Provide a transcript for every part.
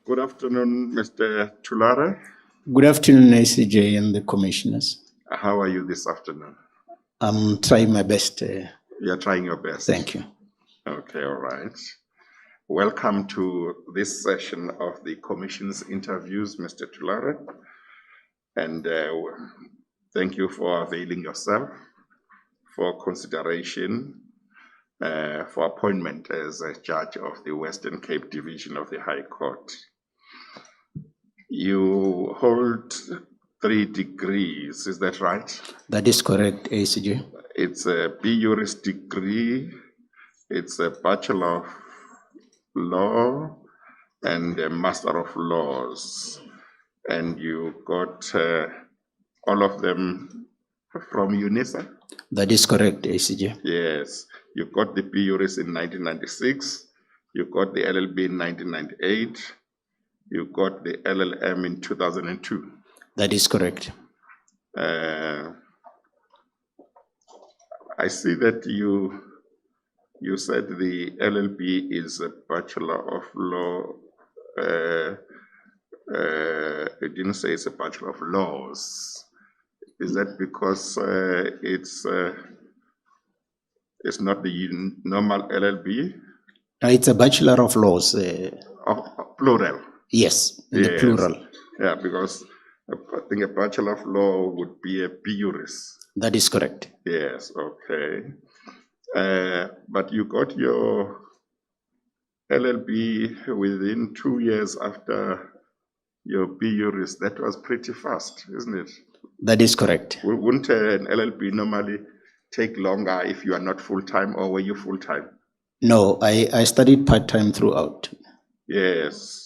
Good afternoon, Mr. Thulare. Good afternoon, ACJ and the commissioners. How are you this afternoon? I'm trying my best. You're trying your best. Thank you. Okay, all right. Welcome to this session of the Commission's interviews, Mr. Thulare. And thank you for availing yourself for consideration for appointment as a judge of the Western Cape Division of the High Court. You hold 3 degrees, is that right? That is correct, ACJ. It's a B.Juris degree, it's a Bachelor of Law, and a Master of Laws. And you got all of them from UNISA? That is correct, ACJ. Yes. You got the B.Juris in 1996, you got the LLB in 1998, you got the LLM in 2002. That is correct. I see that you said the LLB is a Bachelor of Law. You didn't say it's a Bachelor of Laws. Is that because it's not the normal LLB? It's a Bachelor of Laws. Plural. Yes, in the plural. Yeah, because I think a Bachelor of Law would be a B.Juris. That is correct. Yes, okay. But you got your LLB within 2 years after your B.Juris. That was pretty fast, isn't it? That is correct. Wouldn't an LLB normally take longer if you are not full-time, or were you full-time? No, I studied part-time throughout. Yes.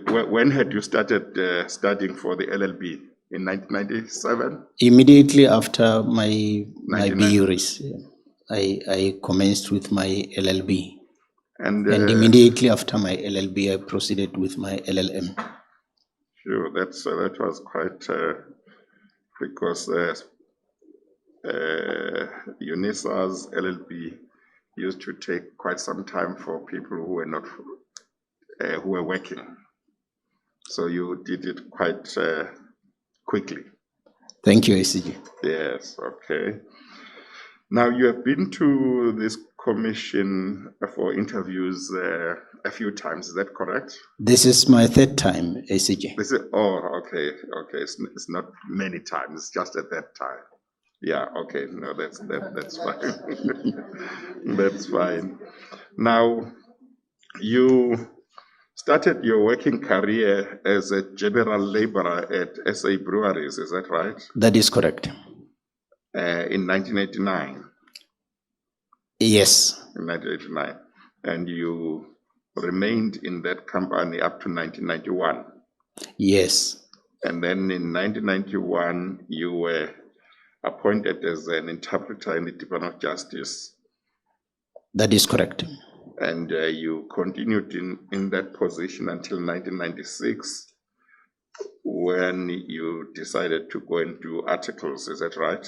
When had you started studying for the LLB? In 1997? Immediately after my B.Juris, I commenced with my LLB. And immediately after my LLB, I proceeded with my LLM. Sure, that was quite, because UNISA's LLB used to take quite some time for people who were not, who were working. So you did it quite quickly. Thank you, ACG. Yes, okay. Now you have been to this commission for interviews a few times, is that correct? This is my 3rd time, ACG. This is, okay. It's not many times, it's just at that time. Yeah, okay, no, that's fine. That's fine. Now, you started your working career as a general laborer at SA Breweries, is that right? That is correct. In 1989? Yes. In 1989. And you remained in that company up to 1991? Yes. And then in 1991, you were appointed as an interpreter in the Department of Justice? That is correct. And you continued in that position until 1996, when you decided to go and do articles, is that right?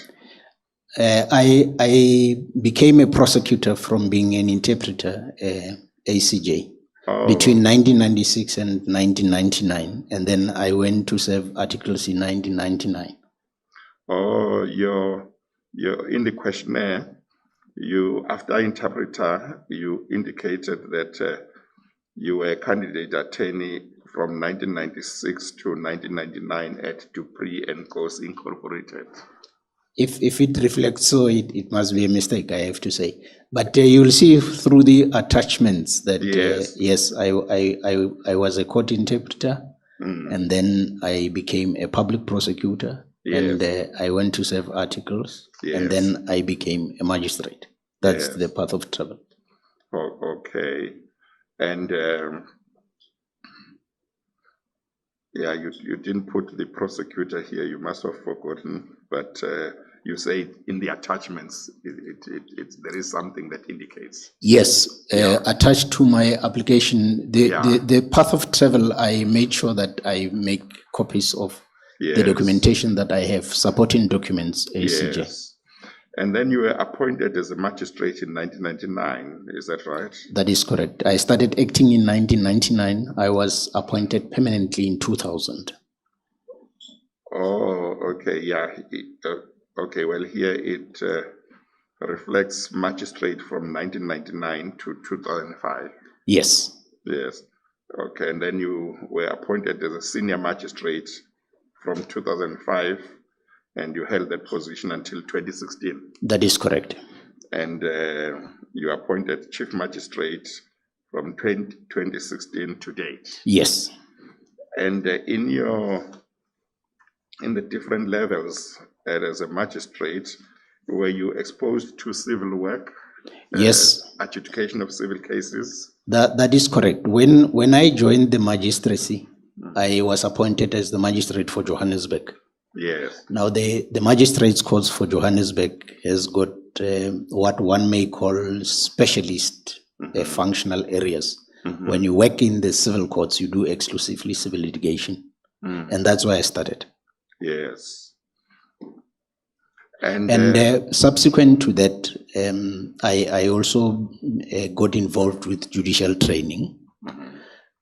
I became a prosecutor from being an interpreter, ACJ, between 1996 and 1999, and then I went to serve articles in 1999. Oh, you're in the questionnaire. You, after interpreter, you indicated that you were a candidate attorney from 1996 to 1999 at Dupree and Goes Incorporated. If it reflects so, it must be a mistake, I have to say. But you'll see through the attachments that yes, I was a court interpreter, and then I became a public prosecutor. Yes. And I went to serve articles, and then I became a magistrate. That's the path of travel. Oh, okay. And you didn't put the prosecutor here. You must have forgotten. But you say in the attachments, there is something that indicates. Yes, attached to my application, the path of travel, I made sure that I make copies of the documentation that I have, supporting documents, ACJ. Yes. And then you were appointed as a magistrate in 1999, is that right? That is correct. I started acting in 1999. I was appointed permanently in 2000. Oh, okay, yeah. Okay, well, here it reflects magistrate from 1999 to 2005. Yes. Yes. Okay, and then you were appointed as a senior magistrate from 2005, and you held that position until 2016. That is correct. And you appointed chief magistrate from 2016 to date. Yes. And in the different levels as a magistrate, were you exposed to civil work? Yes. Adjudication of civil cases? That is correct. When I joined the magistracy, I was appointed as the magistrate for Johannesburg. Yes. Now the magistrates courts for Johannesburg has got what one may call specialist functional areas. When you work in the civil courts, you do exclusively civil litigation. And that's why I started. Yes. And subsequent to that, I also got involved with judicial training.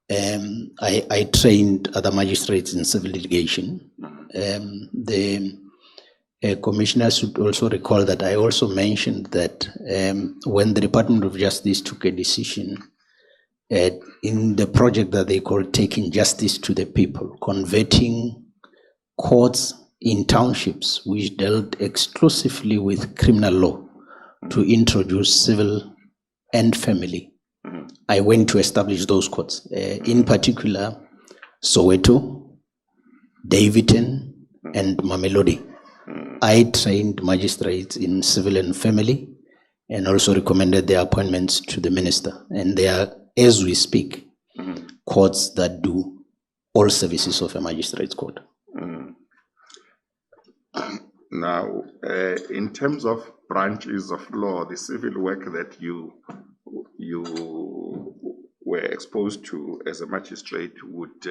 I trained other magistrates in civil litigation. The commissioner should also recall that I also mentioned that when the Department of Justice took a decision in the project that they call Taking Justice to the People, converting courts in townships which dealt exclusively with criminal law to introduce civil and family, I went to establish those courts. In particular, Soweto, Davidton, and Mamelodi. I trained magistrates in civil and family and also recommended their appointments to the minister. And they are, as we speak, courts that do all services of a magistrate's court. Now, in terms of branches of law, the civil work that you were exposed to as a magistrate would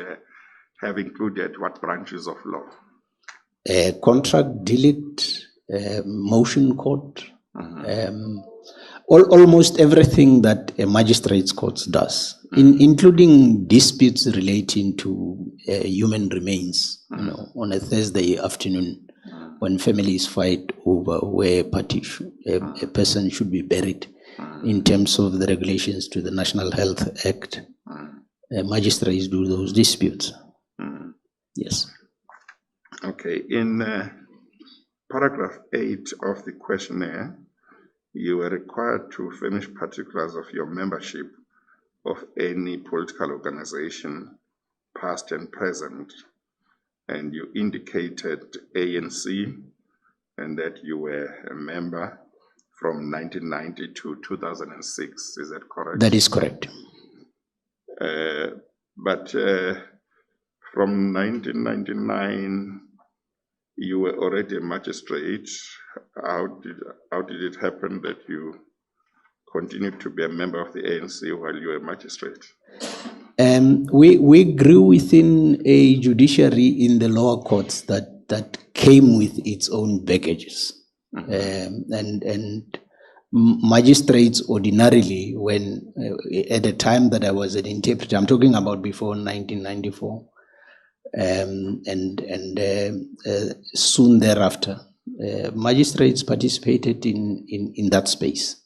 have included what branches of law? Contract, delete, motion court, almost everything that a magistrate's court does, including disputes relating to human remains. You know, on a Thursday afternoon, when families fight over where a person should be buried, in terms of the regulations to the National Health Act, magistrates do those disputes. Yes. Okay. In paragraph 8 of the questionnaire, you were required to furnish particulars of your membership of any political organization, past and present, and you indicated ANC and that you were a member from 1990 to 2006. Is that correct? That is correct. But from 1999, you were already a magistrate. How did it happen that you continued to be a member of the ANC while you were a magistrate? We grew within a judiciary in the lower courts that came with its own baggages. And magistrates ordinarily, when at the time that I was an interpreter, I'm talking about before 1994, soon thereafter, magistrates participated in that space.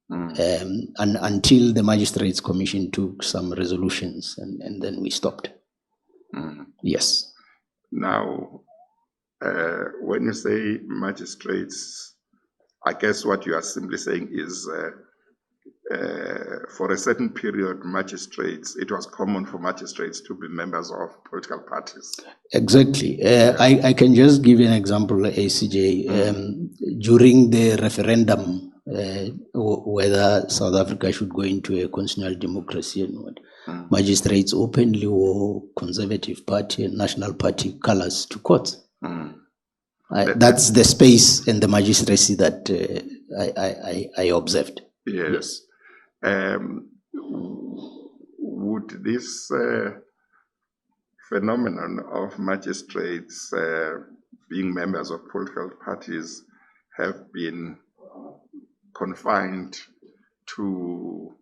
And until the Magistrates Commission took some resolutions, and then we stopped. Yes. Now, when you say magistrates, I guess what you are simply saying is for a certain period, magistrates, it was common for magistrates to be members of political parties. Exactly. I can just give you an example, ACJ. During the referendum, whether South Africa should go into a constitutional democracy and what, magistrates openly wore Conservative Party and National Party colors to courts. That's the space and the magistracy that I observed. Yes. Would this phenomenon of magistrates being members of political parties have been confined to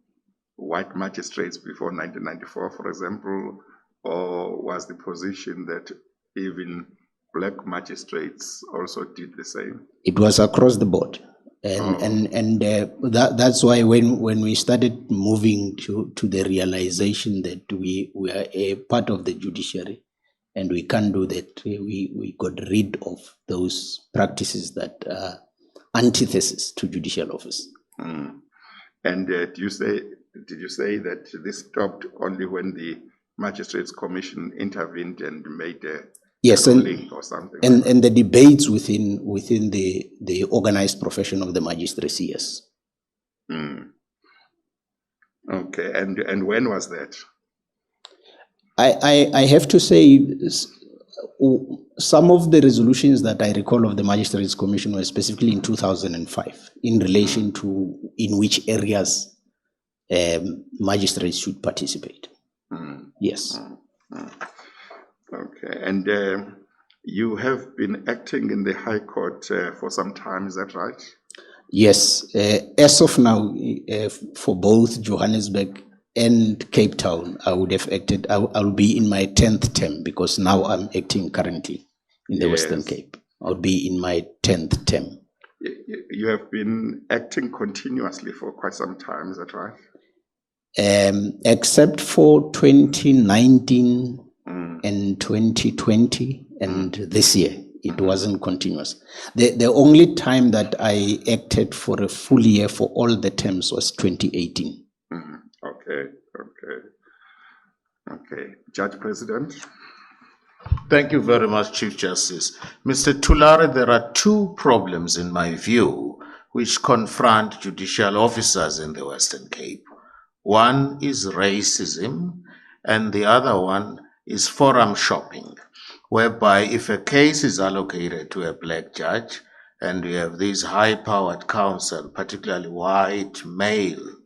white magistrates before 1994, for example, or was the position that even black magistrates also did the same? It was across the board. That's why when we started moving to the realization that we are a part of the judiciary and we can't do that, we got rid of those practices that are antithesis to judicial office. And did you say that this stopped only when the Magistrates Commission intervened and made a ruling or something? And the debates within the organized profession of the magistracy, yes. Okay, and when was that? I have to say, some of the resolutions that I recall of the Magistrates Commission were specifically in 2005 in relation to in which areas magistrates should participate. Yes. Okay, and you have been acting in the High Court for some time, is that right? Yes. As of now, for both Johannesburg and Cape Town, I would have acted. I'll be in my 10th term because now I'm acting currently in the Western Cape. I'll be in my 10th term. You have been acting continuously for quite some time, is that right? Except for 2019 and 2020 and this year, it wasn't continuous. The only time that I acted for a full year for all the terms was 2018. Okay. Judge President. Thank you very much, Chief Justice. Mr. Thulare, there are two problems in my view which confront judicial officers in the Western Cape. One is racism and the other one is forum shopping, whereby if a case is allocated to a black judge and we have these high-powered counsel, particularly white male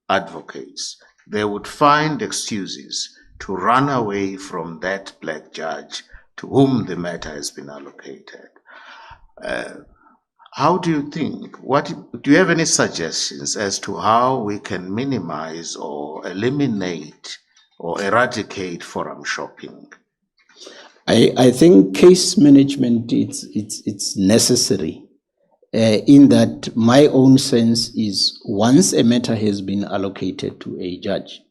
advocates, they would find excuses to run away from that black judge to whom the matter has been allocated. How do you think, do you have any suggestions as to how we can minimize or eliminate or eradicate forum shopping? I think case management, it's necessary. In that my own sense is once a matter has been allocated to a judge,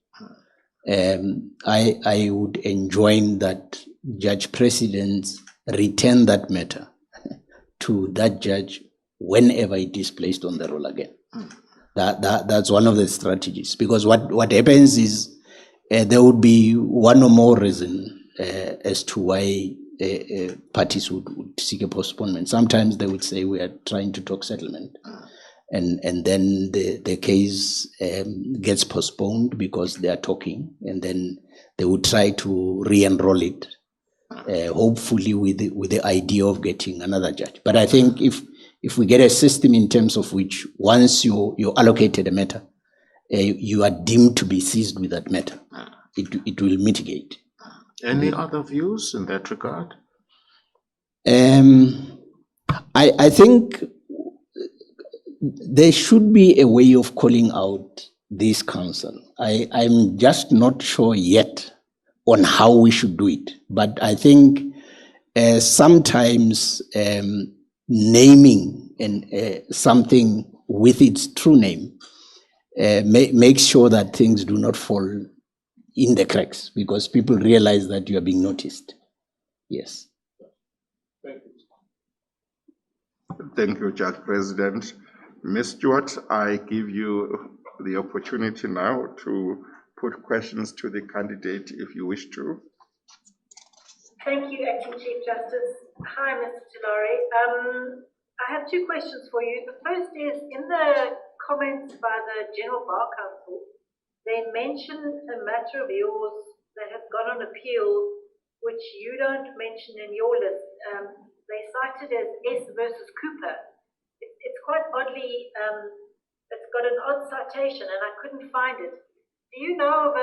I would enjoin that judge presidents return that matter to that judge whenever it is placed on the roll again. That's one of the strategies, because what happens is there would be one or more reasons as to why parties would seek a postponement. Sometimes they would say we are trying to talk settlement. And then the case gets postponed because they are talking, and then they would try to re-enroll it, hopefully with the idea of getting another judge. But I think if we get a system in terms of which once you allocated a matter, you are deemed to be seized with that matter, it will mitigate. Any other views in that regard? I think there should be a way of calling out this council. I'm just not sure yet on how we should do it. But I think sometimes naming and something with its true name makes sure that things do not fall in the cracks, because people realize that you are being noticed. Yes. Thank you, Judge President. Ms. Stewart, I give you the opportunity now to put questions to the candidate if you wish to. Thank you, Acting Chief Justice. Hi, Mr. Thulare. I have two questions for you. The first is, in the comments by the General Bar Council, they mention a matter of yours that has gone on appeal, which you don't mention in your list. They cite it as S versus Cooper. It's quite oddly, it's got an odd citation and I couldn't find it. Do you know of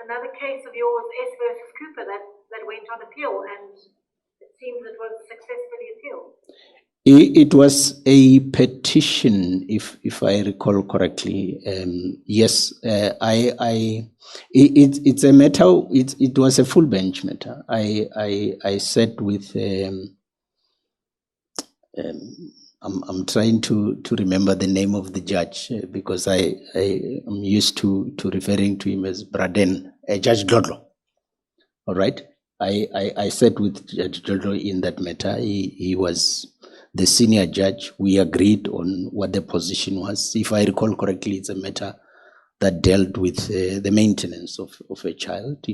another case of yours, S versus Cooper, that went on appeal and it seems it was successfully appealed? It was a petition, if I recall correctly. Yes, it's a matter. It was a full bench matter. I sat with. I'm trying to remember the name of the judge because I am used to referring to him as Braden, Judge Dlodlo. All right. I sat with Judge Dlodlo in that matter. He was the senior judge. We agreed on what the position was. If I recall correctly, it's a matter that dealt with the maintenance of a child.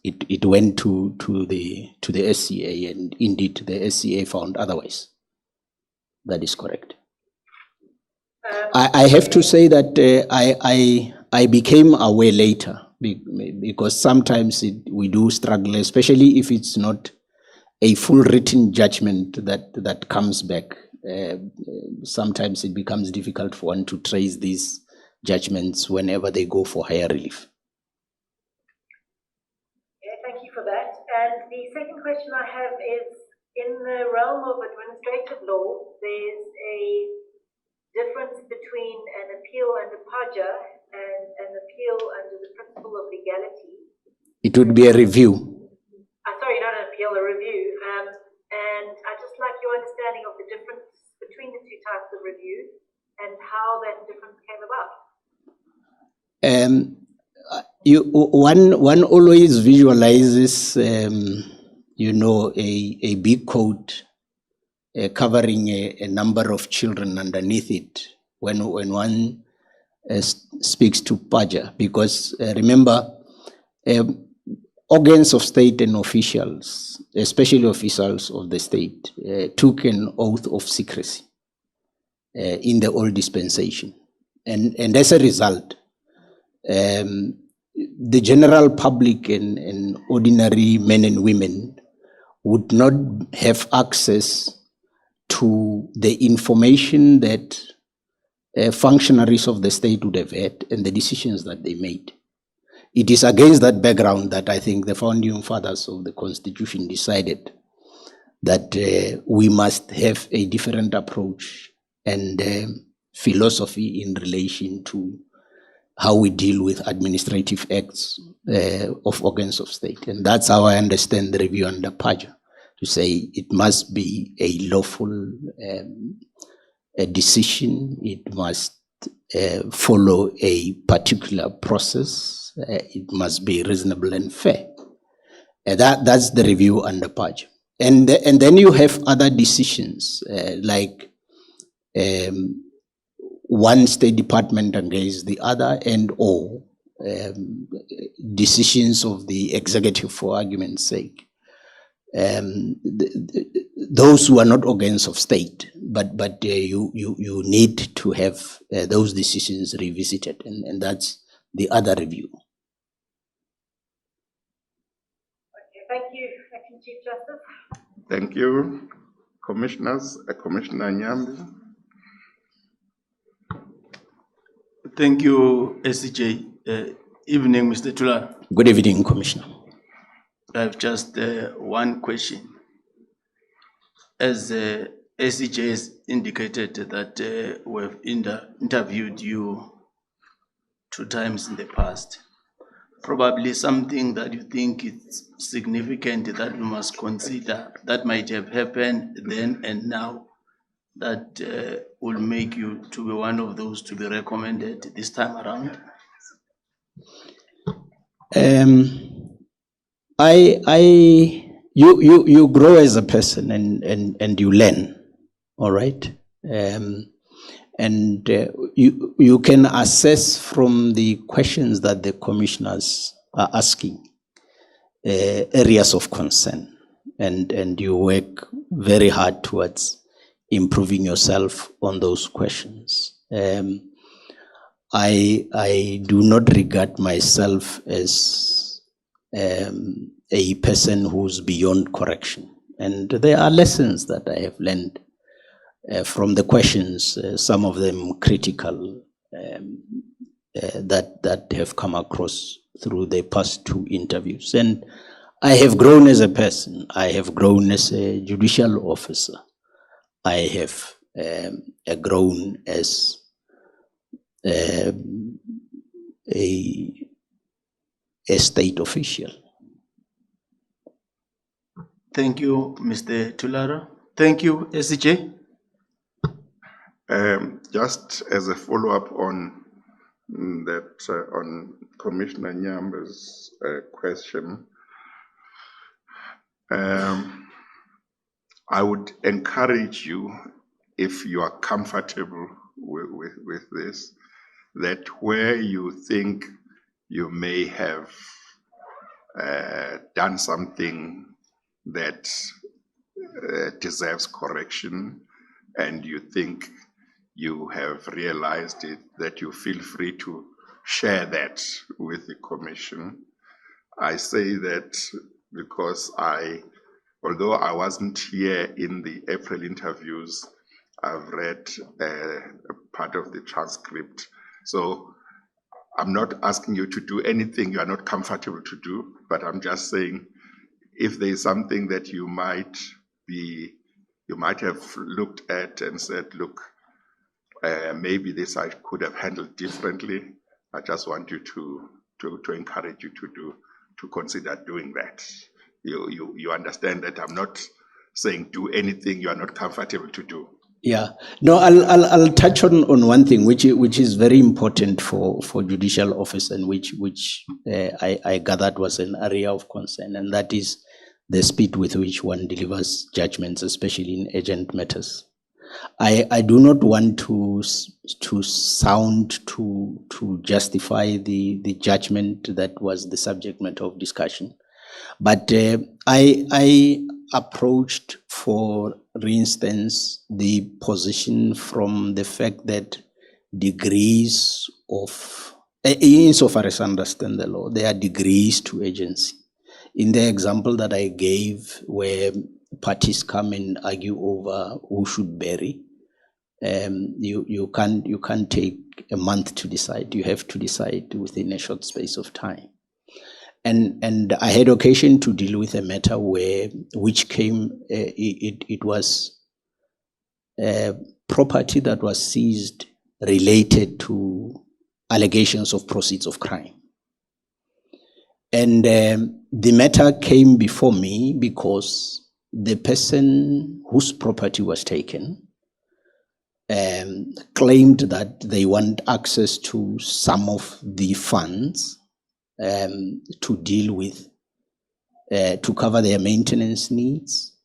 It went to the SCA, and indeed the SCA found otherwise. That is correct. I have to say that I became aware later because sometimes we do struggle, especially if it's not a full written judgment that comes back. Sometimes it becomes difficult for one to trace these judgments whenever they go for higher relief. Okay, thank you for that. And the second question I have is, in the realm of administrative law, there's a difference between an appeal under PAJA and an appeal under the principle of legality. It would be a review. Sorry, not an appeal, a review. And I'd just like your understanding of the difference between the two types of review and how that difference came about. One always visualizes a big coat covering a number of children underneath it when one speaks to PAJA, because remember, organs of state and officials, especially officials of the state, took an oath of secrecy in the old dispensation. And as a result, the general public and ordinary men and women would not have access to the information that functionaries of the state would have had and the decisions that they made. It is against that background that I think the founding fathers of the Constitution decided that we must have a different approach and philosophy in relation to how we deal with administrative acts of organs of state. And that's how I understand the review under PAJA, to say it must be a lawful a decision, it must follow a particular process, it must be reasonable and fair. That's the review under PAJA. And then you have other decisions like one state department against the other, and or decisions of the executive, for argument's sake. Those who are not organs of state, but you need to have those decisions revisited, and that's the other review. Okay, thank you, Acting Chief Justice. Thank you, Commissioners. Commissioner Nyambi. Thank you, SCJ. Evening, Mr. Thulare. Good evening, Commissioner. I have just one question. As SCJ has indicated that we have interviewed you 2 times in the past, probably something that you think is significant that we must consider that might have happened then and now that will make you to be one of those to be recommended this time around? You grow as a person and you learn, all right? And you can assess from the questions that the commissioners are asking areas of concern, and you work very hard towards improving yourself on those questions. I do not regard myself as a person who's beyond correction, and there are lessons that I have learned from the questions, some of them critical, that have come across through the past 2 interviews. And I have grown as a person. I have grown as a judicial officer. I have grown as a state official. Thank you, Mr. Thulare. Thank you, SCJ. Just as a follow-up on that, on Commissioner Nyamba's question, I would encourage you, if you are comfortable with this, that where you think you may have done something that deserves correction, and you think you have realized it, that you feel free to share that with the Commission. I say that because although I wasn't here in the April interviews, I've read a part of the transcript. So I'm not asking you to do anything you are not comfortable to do, but I'm just saying, if there is something that you might have looked at and said, look, maybe this I could have handled differently, I just want you to encourage you to consider doing that. You understand that I'm not saying do anything you are not comfortable to do. Yeah, no, I'll touch on one thing which is very important for judicial office, and which I gathered was an area of concern, and that is the speed with which one delivers judgments, especially in urgent matters. I do not want to sound to justify the judgment that was the subject matter of discussion, but I approached, for instance, the position from the fact that degrees of, insofar as I understand the law, there are degrees to agency. In the example that I gave, where parties come and argue over who should bury, you can't take a month to decide. You have to decide within a short space of time. And I had occasion to deal with a matter which came, it was property that was seized related to allegations of proceeds of crime. And the matter came before me because the person whose property was taken claimed that they want access to some of the funds to deal with, to cover their maintenance needs,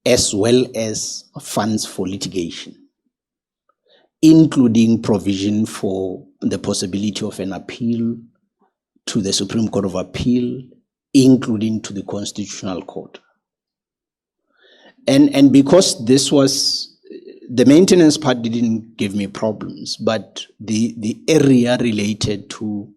as well as funds for litigation, including provision for the possibility of an appeal to the Supreme Court of Appeal, including to the Constitutional Court. And because this was, the maintenance part didn't give me problems, but the area related to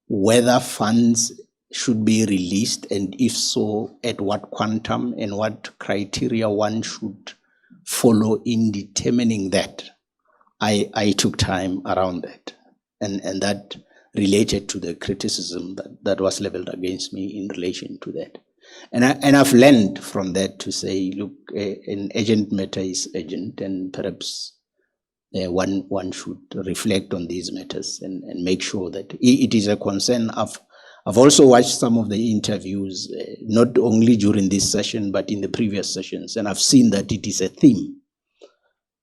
whether funds should be released, and if so, at what quantum and what criteria one should follow in determining that, I took time around that. And that related to the criticism that was leveled against me in relation to that. And I've learned from that to say, look, an urgent matter is urgent, and perhaps one should reflect on these matters and make sure that it is a concern. I've also watched some of the interviews, not only during this session, but in the previous sessions, and I've seen that it is a theme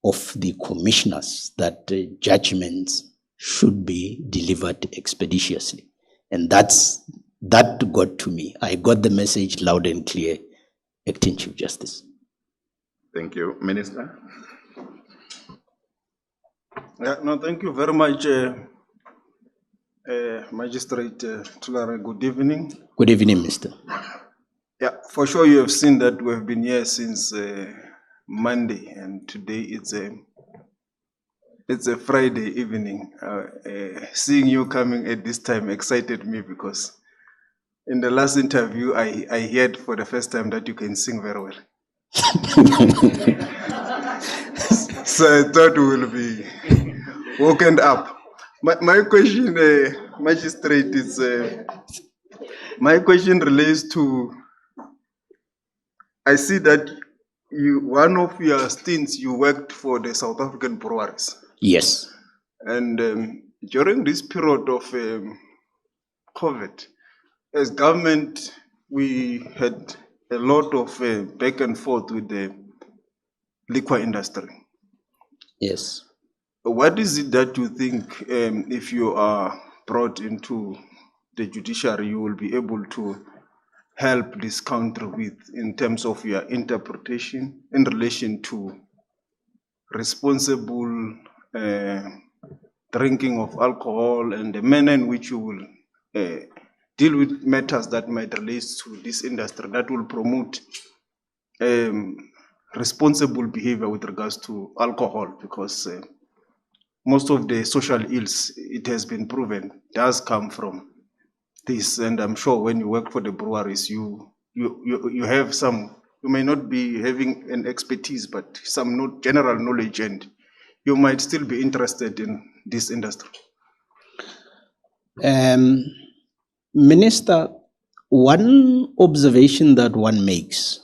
of the commissioners that judgments should be delivered expeditiously. And that got to me. I got the message loud and clear, Acting Chief Justice. Thank you. Minister? Yeah, no, thank you very much, Magistrate Thulare. Good evening. Good evening, Mr. Yeah, for sure you have seen that we have been here since Monday, and today it's a Friday evening. Seeing you coming at this time excited me, because in the last interview I heard for the first time that you can sing very well. So I thought we will be woken up. My question, Magistrate, is my question relates to, I see that one of your stints, you worked for the South African breweries. Yes. And during this period of COVID, as government, we had a lot of back and forth with the liquor industry. Yes. What is it that you think, if you are brought into the judiciary, you will be able to help this country with in terms of your interpretation in relation to responsible drinking of alcohol and the manner in which you will deal with matters that might relate to this industry that will promote responsible behavior with regards to alcohol, because most of the social ills, it has been proven, does come from this. And I'm sure when you work for the breweries, you have some, you may not be having an expertise, but some general knowledge, and you might still be interested in this industry. Minister, one observation that one makes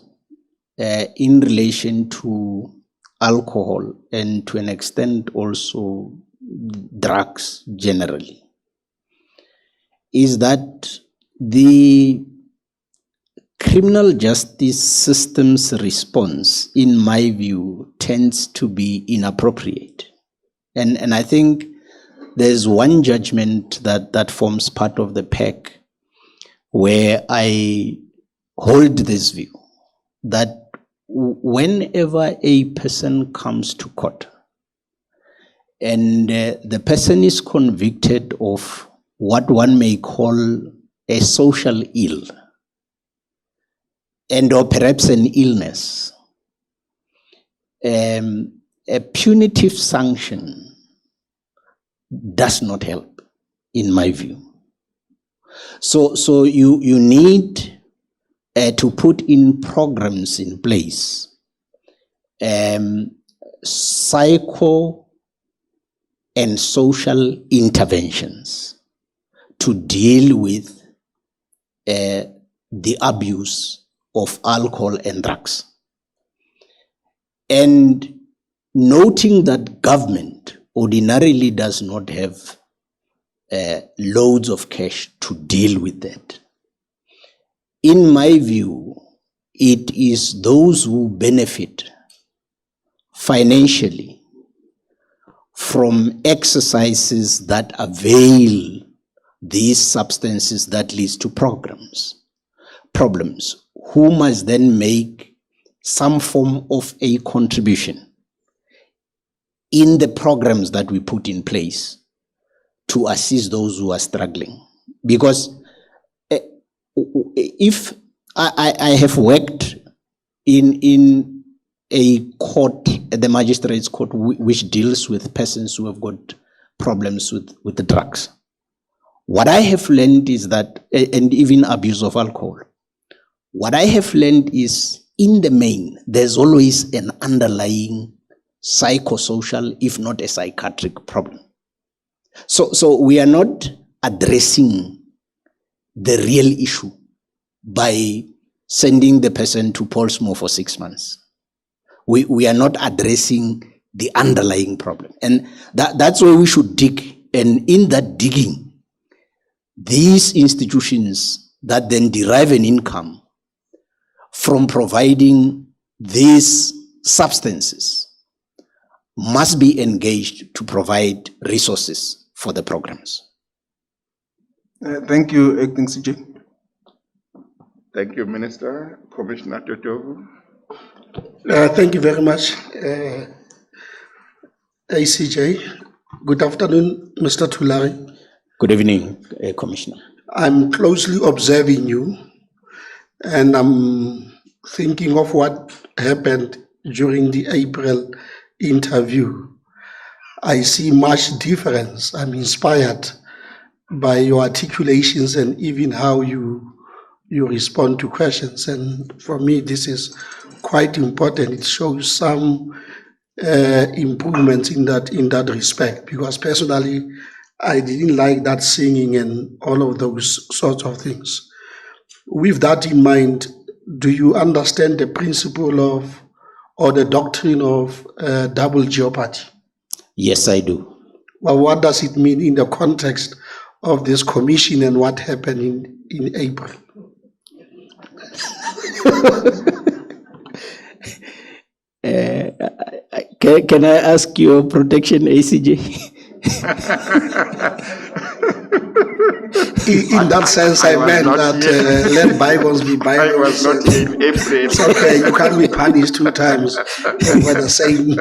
in relation to alcohol and to an extent also drugs generally is that the criminal justice system's response, in my view, tends to be inappropriate. And I think there's one judgment that forms part of the pack where I hold this view that whenever a person comes to court and the person is convicted of what one may call a social ill and or perhaps an illness, a punitive sanction does not help, in my view. So you need to put in programs in place, psycho and social interventions to deal with the abuse of alcohol and drugs. And noting that government ordinarily does not have loads of cash to deal with that. In my view, it is those who benefit financially from exercises that avail these substances that leads to problems, who must then make some form of a contribution in the programs that we put in place to assist those who are struggling. Because if I have worked in a court, the magistrates court, which deals with persons who have got problems with the drugs. What I have learned is that, and even abuse of alcohol, what I have learned is, in the main, there's always an underlying psychosocial, if not a psychiatric problem. So we are not addressing the real issue by sending the person to Portsmouth for 6 months. We are not addressing the underlying problem. And that's where we should dig. And in that digging, these institutions that then derive an income from providing these substances must be engaged to provide resources for the programs. Thank you, Acting CJ. Thank you, Minister. Commissioner Totovu. Thank you very much, ACJ. Good afternoon, Mr. Thulare. Good evening, Commissioner. I'm closely observing you, and I'm thinking of what happened during the April interview. I see much difference. I'm inspired by your articulations and even how you respond to questions. And for me, this is quite important. It shows some improvements in that respect, because personally, I didn't like that singing and all of those sorts of things. With that in mind, do you understand the principle of or the doctrine of double jeopardy? Yes, I do. Well, what does it mean in the context of this commission and what happened in April? Can I ask your protection, ACJ? In that sense, I meant that let bygones be bygones. I was not in April. It's okay, you can't be punished 2 times for the same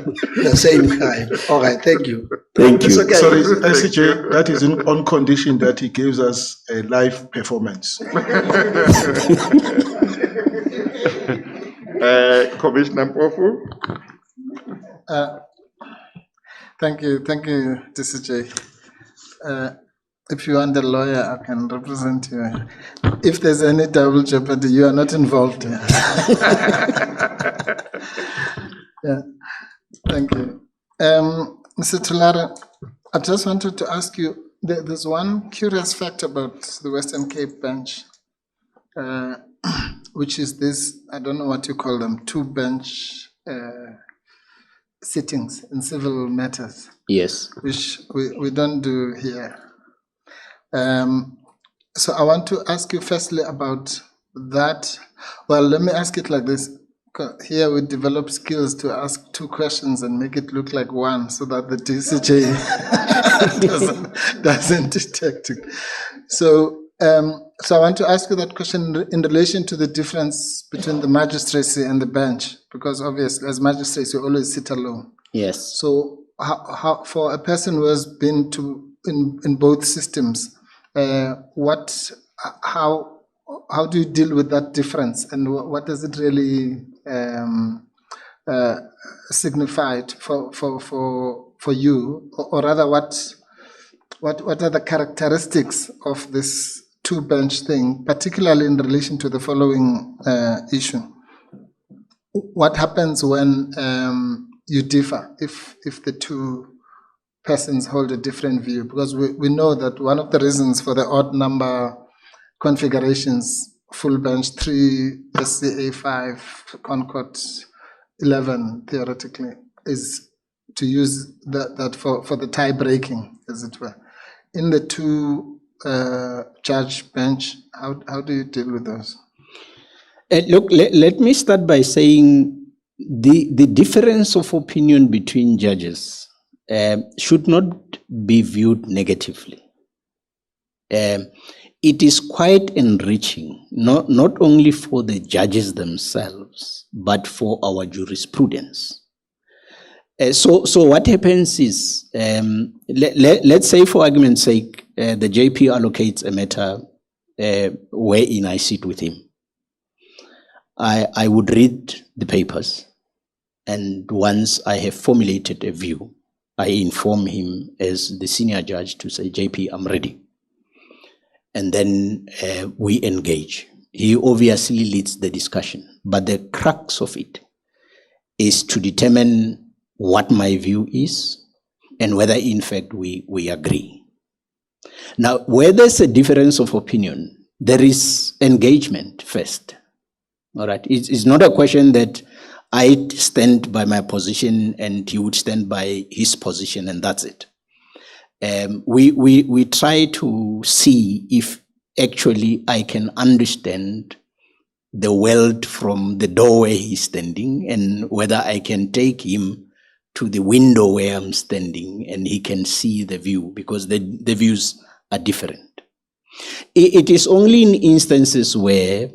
crime. All right, thank you. Thank you. It's okay. Sorry, SCJ, that is on condition that he gives us a live performance. Commissioner Mpofu? Thank you, DCJ. If you want a lawyer, I can represent you. If there's any double jeopardy, you are not involved. Yeah, thank you. Mr. Thulare, I just wanted to ask you, there's one curious fact about the Western Cape bench, which is this, I don't know what you call them, 2 bench sittings in civil matters. Yes. Which we don't do here. So I want to ask you firstly about that. Well, let me ask it like this. Here we develop skills to ask 2 questions and make it look like 1 so that the DCJ doesn't detect it. So I want to ask you that question in relation to the difference between the magistracy and the bench, because obviously as magistrates you always sit alone. Yes. So how for a person who has been in both systems, how do you deal with that difference, and what does it really signify for you, or rather what are the characteristics of this 2 bench thing, particularly in relation to the following issue? What happens when you differ, if the 2 persons hold a different view? Because we know that one of the reasons for the odd number configurations, full bench 3, SCA 5, Concord 11, theoretically, is to use that for the tie breaking, as it were. In the 2 judge bench, how do you deal with those? Look, let me start by saying the difference of opinion between judges should not be viewed negatively. It is quite enriching, not only for the judges themselves, but for our jurisprudence. So what happens is, let's say for argument's sake, the JP allocates a matter wherein I sit with him. I would read the papers, and once I have formulated a view, I inform him as the senior judge to say, JP, I'm ready. And then we engage. He obviously leads the discussion, but the crux of it is to determine what my view is and whether in fact we agree. Now, where there's a difference of opinion, there is engagement first. All right. It's not a question that I stand by my position and he would stand by his position and that's it. We try to see if actually I can understand the world from the doorway he's standing, and whether I can take him to the window where I'm standing and he can see the view, because the views are different. It is only in instances where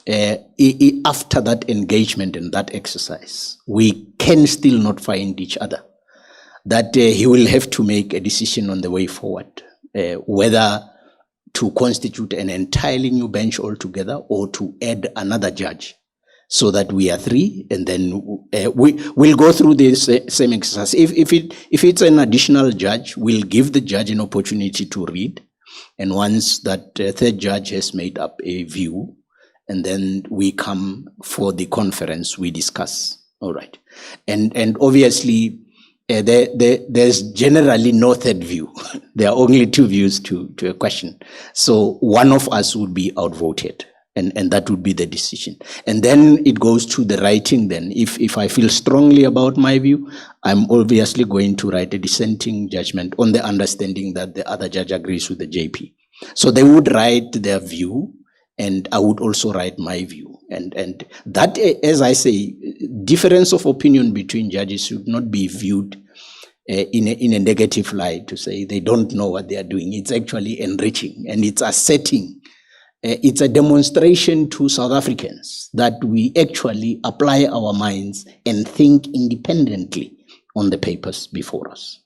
after that engagement and that exercise, we can still not find each other, that he will have to make a decision on the way forward, whether to constitute an entirely new bench altogether or to add another judge so that we are 3, and then we'll go through this same exercise. If it's an additional judge, we'll give the judge an opportunity to read, and once that 3rd judge has made up a view, and then we come for the conference, we discuss. All right. And obviously, there's generally no 3rd view. There are only 2 views to a question. So one of us would be outvoted. And that would be the decision. And then it goes to the writing then. If I feel strongly about my view, I'm obviously going to write a dissenting judgment on the understanding that the other judge agrees with the JP. So they would write their view, and I would also write my view. And that, as I say, difference of opinion between judges should not be viewed in a negative light, to say they don't know what they are doing. It's actually enriching, and it's asserting. It's a demonstration to South Africans that we actually apply our minds and think independently on the papers before us.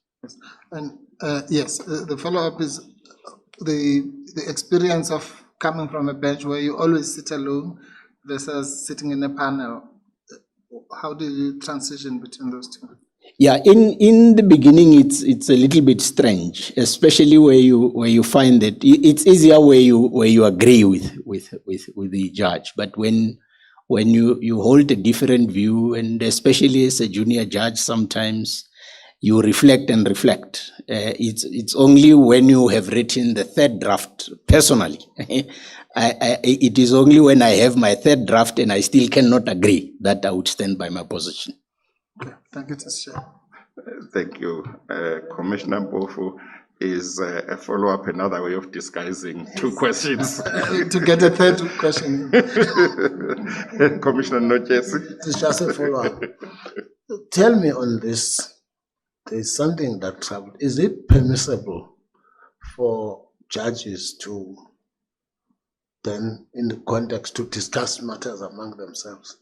And yes, the follow-up is the experience of coming from a bench where you always sit alone versus sitting in a panel. How do you transition between those two? Yeah, in the beginning, it's a little bit strange, especially where you find that it's easier where you agree with the judge. But when you hold a different view, and especially as a junior judge, sometimes you reflect and reflect. It's only when you have written the third draft personally. It is only when I have my third draft and I still cannot agree that I would stand by my position. Okay, thank you, Chair. Thank you. Commissioner Mpofu, is a follow-up another way of disguising two questions? To get a third question. Commissioner Nochesi? It's just a follow-up. Tell me on this, there's something that traveled. Is it permissible for judges to then, in the context, to discuss matters among themselves?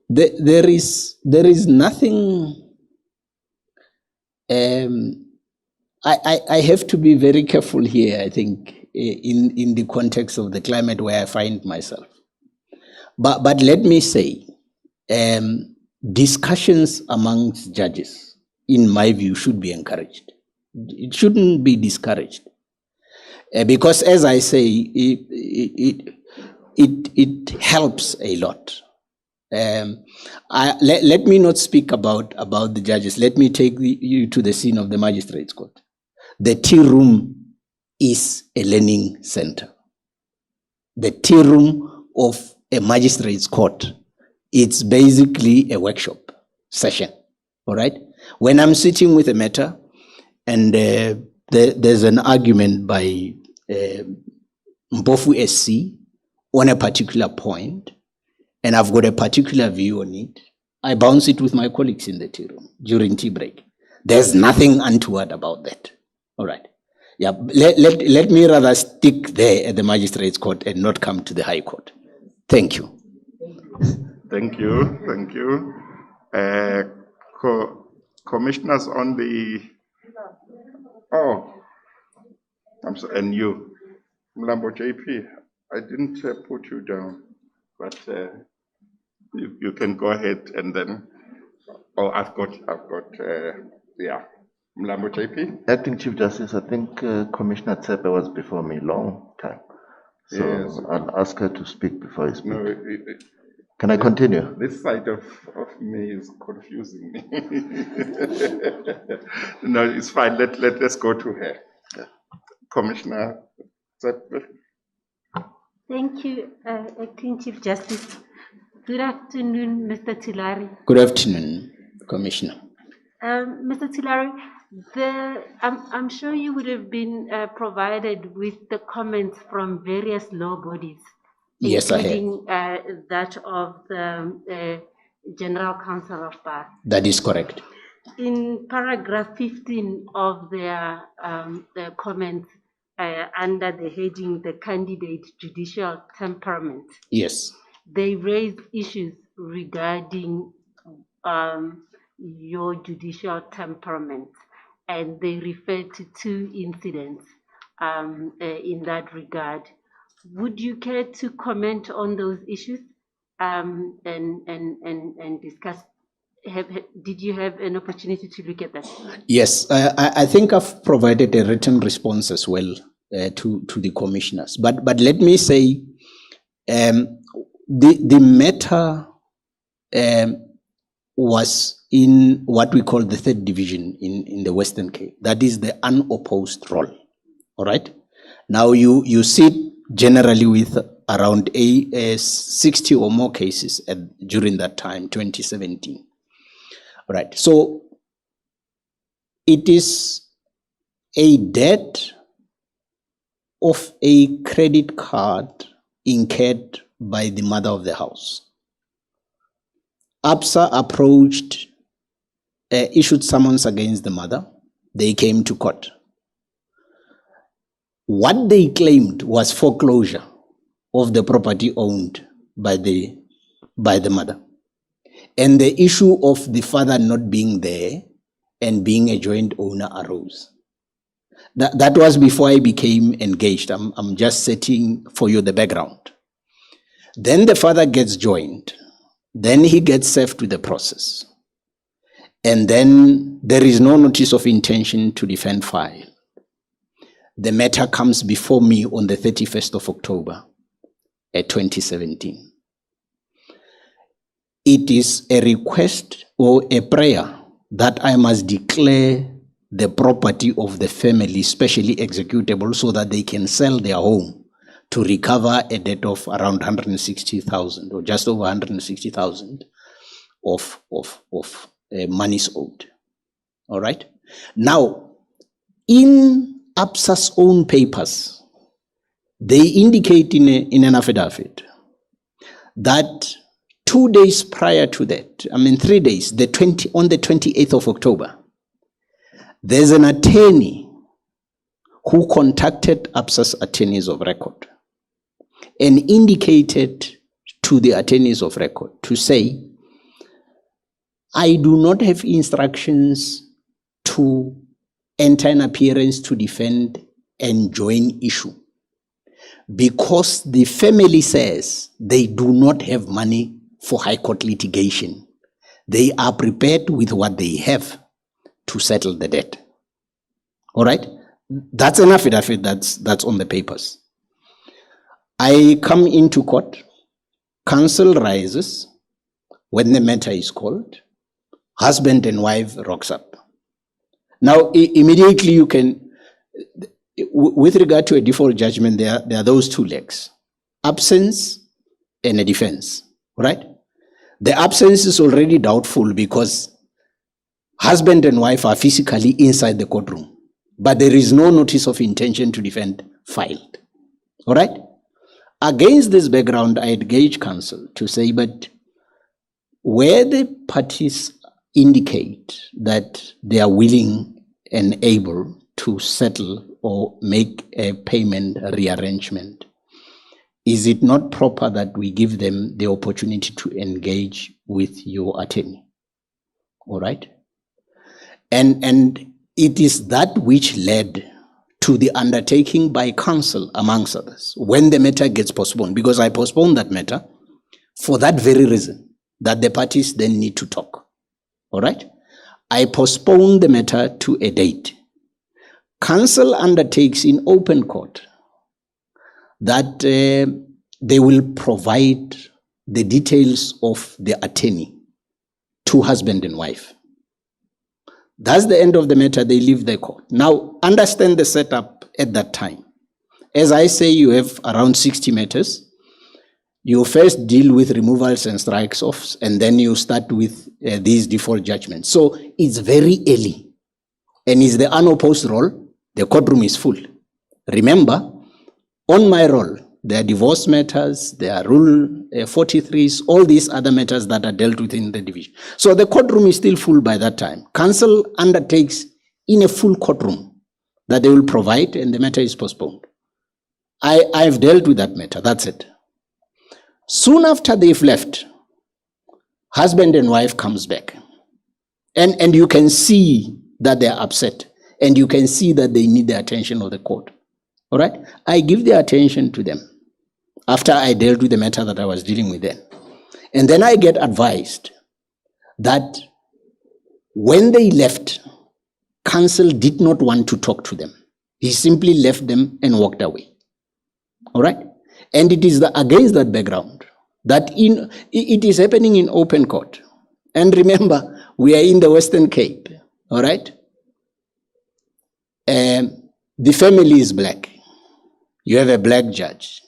There is nothing. I have to be very careful here, I think, in the context of the climate where I find myself. But let me say, discussions amongst judges, in my view, should be encouraged. It shouldn't be discouraged. Because, as I say, it helps a lot. Let me not speak about the judges. Let me take you to the scene of the Magistrates Court. The tea room is a learning center. The tea room of a Magistrates Court, it's basically a workshop session. All right. When I'm sitting with a matter and there's an argument by Mpofu SC on a particular point, and I've got a particular view on it, I bounce it with my colleagues in the tea room during tea break. There's nothing untoward about that. All right. Yeah, let me rather stick there at the Magistrates Court and not come to the High Court. Thank you. Thank you. Thank you. Commissioners on the... Oh, I'm sorry, and you, Mlambo JP, I didn't put you down, but you can go ahead and then, oh, I've got, yeah, Mlambo JP. Acting Chief Justice, I think Commissioner Tsepe was before me long time. So Yes. I'll ask her to speak before I speak. No, Can I continue? this side of me is confusing me. No, it's fine. Let's go to her. Commissioner Tsepe. Thank you, Acting Chief Justice. Good afternoon, Mr. Thulare. Good afternoon, Commissioner. Mr. Thulare, I'm sure you would have been provided with the comments from various law bodies, Yes, I have. including that of the General Council of Bar. That is correct. In paragraph 15 of their comments, under the heading, the candidate judicial temperament, Yes. they raised issues regarding your judicial temperament, and they referred to two incidents in that regard. Would you care to comment on those issues and discuss? Did you have an opportunity to look at that? Yes, I think I've provided a written response as well to the commissioners. But let me say, the matter was in what we call the third division in the Western Cape. That is the unopposed role. All right. Now you sit generally with around 60 or more cases during that time, 2017. All right, so it is a debt of a credit card incurred by the mother of the house. ABSA approached, issued summons against the mother. They came to court. What they claimed was foreclosure of the property owned by the mother. And the issue of the father not being there and being a joint owner arose. That was before I became engaged. I'm just setting for you the background. Then the father gets joined. Then he gets served with the process. And then there is no notice of intention to defend file. The matter comes before me on the 31st of October 2017. It is a request or a prayer that I must declare the property of the family specially executable so that they can sell their home to recover a debt of around 160,000 or just over 160,000 of monies owed. All right. Now, in ABSA's own papers, they indicate in an affidavit that 2 days prior to that, 3 days, on the 28th of October, there's an attorney who contacted ABSA's attorneys of record and indicated to the attorneys of record to say, I do not have instructions to enter an appearance to defend and join issue because the family says they do not have money for high court litigation. They are prepared with what they have to settle the debt. All right? That's an affidavit that's on the papers. I come into court, counsel rises when the matter is called, husband and wife rocks up. Now, immediately you can, with regard to a default judgment, there are those two legs, absence and a defense, right? The absence is already doubtful because husband and wife are physically inside the courtroom, but there is no notice of intention to defend filed, all right? Against this background, I engage counsel to say, but where the parties indicate that they are willing and able to settle or make a payment rearrangement, is it not proper that we give them the opportunity to engage with your attorney? All right? And it is that which led to the undertaking by counsel, amongst others, when the matter gets postponed, because I postponed that matter for that very reason, that the parties then need to talk. All right? I postponed the matter to a date. Counsel undertakes in open court that they will provide the details of the attorney to husband and wife. That's the end of the matter. They leave the court. Now, understand the setup at that time. As I say, you have around 60 matters. You first deal with removals and strikes offs, and then you start with these default judgments. So it's very early. And it's the unopposed roll. The courtroom is full. Remember, on my roll, there are divorce matters, there are Rule 43s, all these other matters that are dealt with in the division. So the courtroom is still full by that time. Counsel undertakes in a full courtroom that they will provide, and the matter is postponed. I've dealt with that matter, that's it. Soon after they've left, husband and wife comes back. And you can see that they're upset, and you can see that they need the attention of the court. All right? I give the attention to them after I dealt with the matter that I was dealing with then. And then I get advised that when they left, counsel did not want to talk to them. He simply left them and walked away. All right? And it is against that background that it is happening in open court. And remember, we are in the Western Cape. All right? The family is black. You have a black judge.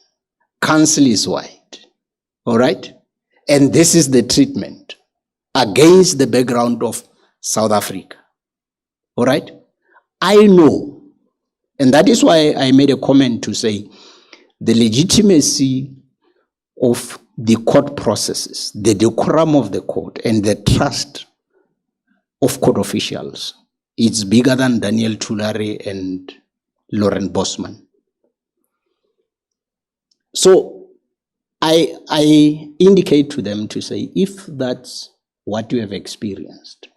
Counsel is white. All right? And this is the treatment against the background of South Africa. All right? I know, and that is why I made a comment to say the legitimacy of the court processes, the decorum of the court, and the trust of court officials, it's bigger than Daniel Thulare and Lauren Bosman. So I indicate to them to say, if that's what you have experienced,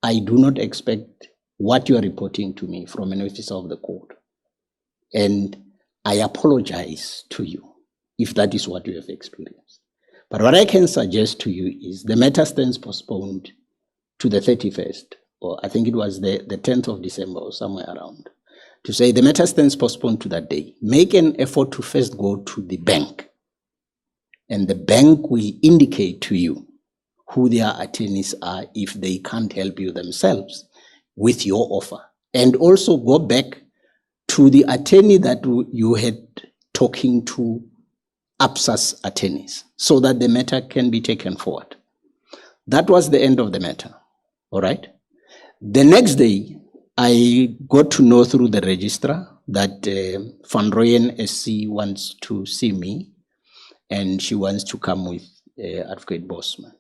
I do not expect what you are reporting to me from an officer of the court. And I apologize to you if that is what you have experienced. But what I can suggest to you is the matter stands postponed to the 31st, or I think it was the 10th of December or somewhere around, to say the matter stands postponed to that day. Make an effort to first go to the bank, and the bank will indicate to you who their attorneys are if they can't help you themselves with your offer. And also go back to the attorney that you had talking to APSA's attorneys so that the matter can be taken forward. That was the end of the matter. All right. The next day, I got to know through the registrar that Van Rooyen SC wants to see me, and she wants to come with Advocate Bosman.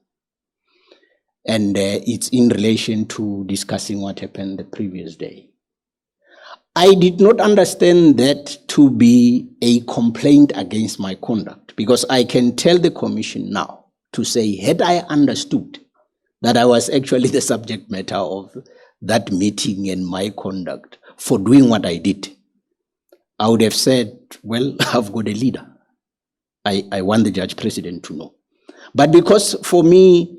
And it's in relation to discussing what happened the previous day. I did not understand that to be a complaint against my conduct, because I can tell the commission now to say, had I understood that I was actually the subject matter of that meeting and my conduct for doing what I did, I would have said, well, I've got a leader. I want the judge president to know. But because for me,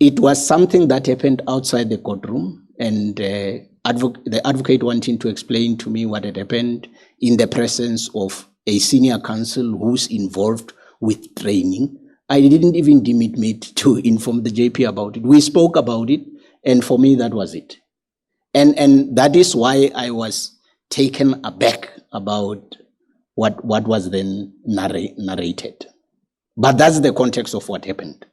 it was something that happened outside the courtroom, and the advocate wanting to explain to me what had happened in the presence of a senior counsel who's involved with training, I didn't even deem it meet to inform the JP about it. We spoke about it, and for me, that was it. And that is why I was taken aback about what was then narrated. But that's the context of what happened.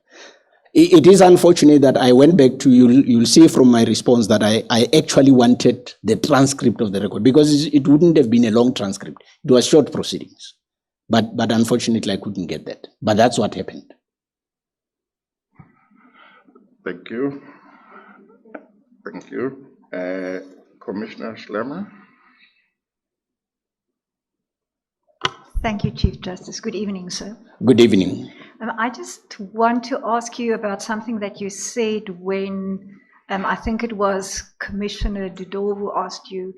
It is unfortunate that I went back to, you'll see from my response that I actually wanted the transcript of the record, because it wouldn't have been a long transcript. It was short proceedings. But unfortunately, I couldn't get that. But that's what happened. Thank you. Thank you. Commissioner Schlemmer. Thank you, Chief Justice. Good evening, sir. Good evening. I just want to ask you about something that you said when I think it was Commissioner Dudor who asked you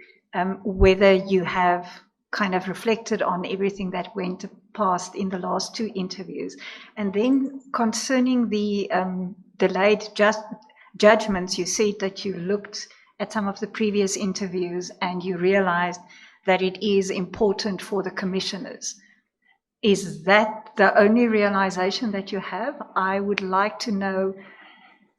whether you have kind of reflected on everything that went past in the last two interviews. And then concerning the delayed judgments, you said that you looked at some of the previous interviews and you realized that it is important for the commissioners. Is that the only realization that you have? I would like to know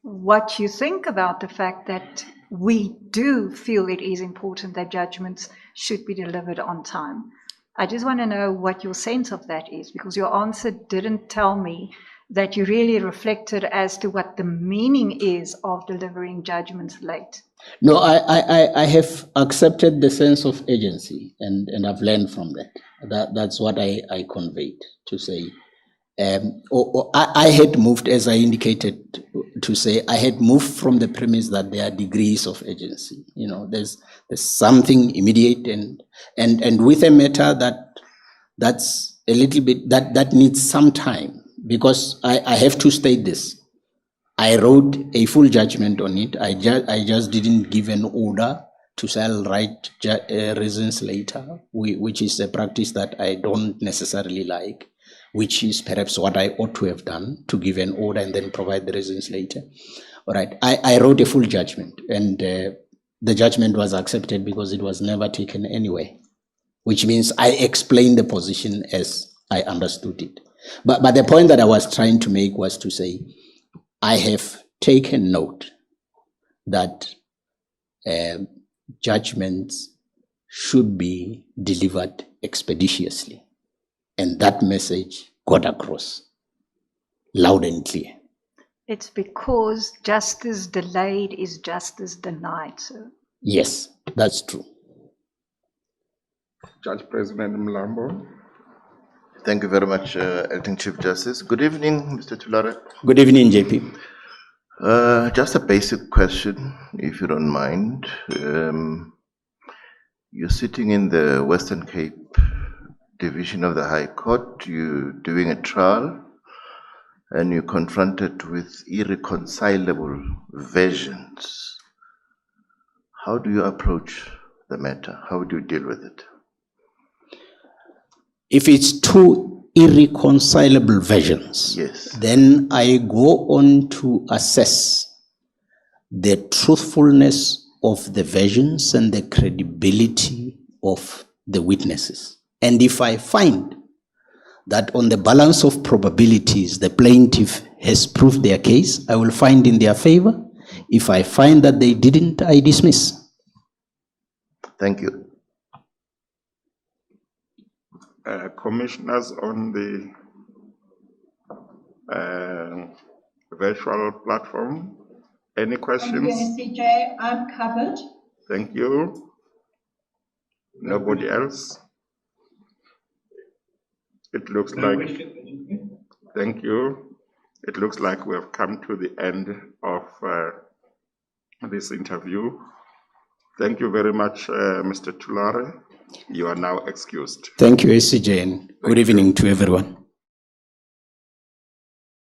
what you think about the fact that we do feel it is important that judgments should be delivered on time. I just want to know what your sense of that is, because your answer didn't tell me that you really reflected as to what the meaning is of delivering judgments late. No, I have accepted the sense of agency, and I've learned from that. That's what I conveyed to say. I had moved, as I indicated, to say I had moved from the premise that there are degrees of agency. You know, there's something immediate, and with a matter that's a little bit that needs some time, because I have to state this. I wrote a full judgment on it. I just didn't give an order to say I'll write reasons later, which is a practice that I don't necessarily like, which is perhaps what I ought to have done, to give an order and then provide the reasons later. All right, I wrote a full judgment, and the judgment was accepted because it was never taken anyway, which means I explained the position as I understood it. But the point that I was trying to make was to say, I have taken note that judgments should be delivered expeditiously. And that message got across loud and clear. It's because justice delayed is justice denied, sir. Yes, that's true. Judge President Mlambo. Thank you very much, Acting Chief Justice. Good evening, Mr. Thulare. Good evening, JP. Just a basic question, if you don't mind. You're sitting in the Western Cape Division of the High Court, you're doing a trial, and you're confronted with irreconcilable versions. How do you approach the matter? How do you deal with it? If it's two irreconcilable versions, Yes. then I go on to assess the truthfulness of the versions and the credibility of the witnesses. And if I find that on the balance of probabilities, the plaintiff has proved their case, I will find in their favor. If I find that they didn't, I dismiss. Thank you. Commissioners on the virtual platform, any questions? CJ, I'm covered. Thank you. Nobody else? It looks like, thank you. It looks like we have come to the end of this interview. Thank you very much, Mr. Thulare. You are now excused. Thank you, SCJ, and good evening to everyone.